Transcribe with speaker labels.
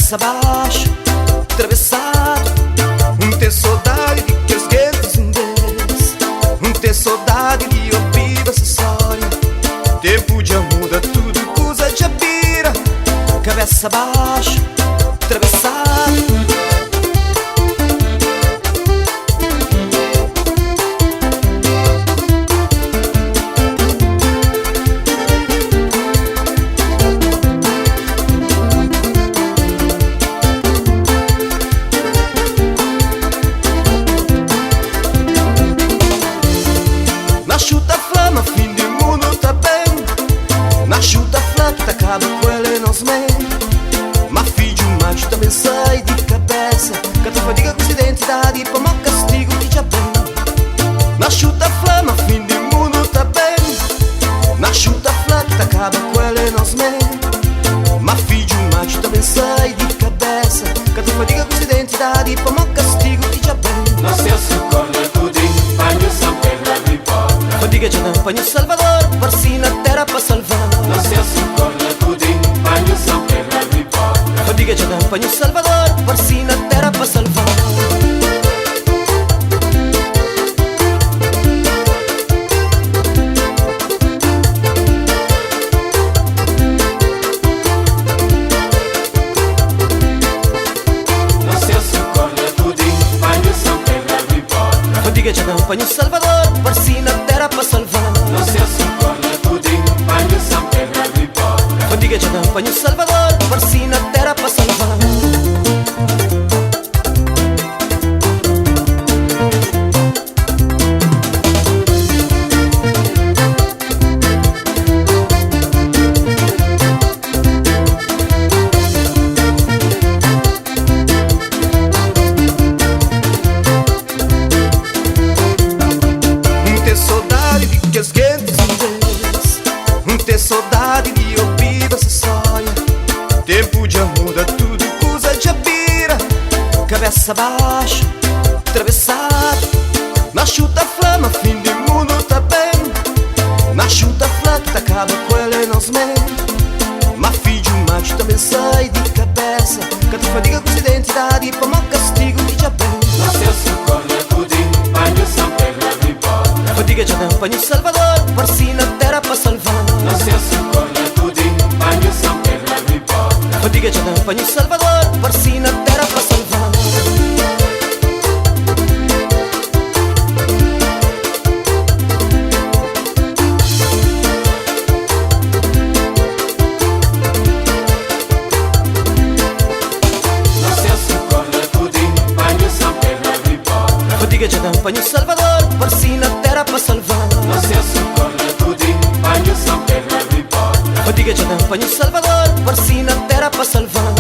Speaker 1: cabeça baixa, atravessado. Ter saudade de que esqueças um deles, ter saudade de ouvir essa história. Tempo já muda tudo, coisa já vira. Cabeça baixa, atravessado. Nasciuta flama, fim di mundo tá bem. Nasciuta flama que acaba com ele nos mei. Ma figlio macho também sai de cabeça. Que tu fadiga com identidade para mau castigo que já bem. Nasciuta flama, fim di mundo tá bem. Nasciuta flama que acaba com ele nos mei. Ma figlio macho também sai de cabeça. Que tu fadiga com identidade para mau castigo que já bem.
Speaker 2: Não se assucorda tudo em banho, São Pedro abre porta.
Speaker 1: Fadiga já não apanha o Salvador, parsi na terra para salvar.
Speaker 2: Não se assucorda tudo em banho, São Pedro abre porta.
Speaker 1: Fadiga já não apanha o Salvador, parsi na terra para salvar.
Speaker 2: Não se assucorda tudo em banho, São Pedro abre porta.
Speaker 1: Fadiga já não apanha o Salvador, parsi na terra para salvar.
Speaker 2: Não se assucorda tudo em banho, São Pedro abre porta.
Speaker 1: Fadiga já não apanha o Salvador, parsi na terra para salvar. Ter saudade de que as gentes inglês, ter saudade de ouvir essa história. Tempo já muda tudo, coisa já vira. Cabeça baixa, atravessado. Nasciuta flama, fim de mundo tá bem. Nasciuta flama que acaba com ele nos mei. Ma figlio macho também sai de cabeça. Que tu fadiga com identidade para mau castigo que já bem.
Speaker 2: Não se assucorda tudo em banho, São Pedro abre porta.
Speaker 1: Fadiga já não apanha o Salvador, parsi na terra para salvar.
Speaker 2: Não se assucorda tudo em banho, São Pedro abre porta.
Speaker 1: Fadiga já não apanha o Salvador, parsi na terra para salvar.
Speaker 2: Não se assucorda tudo em banho, São Pedro abre porta.
Speaker 1: Fadiga já não apanha o Salvador, parsi na terra para salvar.
Speaker 2: Não se assucorda tudo em banho, São Pedro abre porta.
Speaker 1: Fadiga já não apanha o Salvador, parsi na terra para salvar.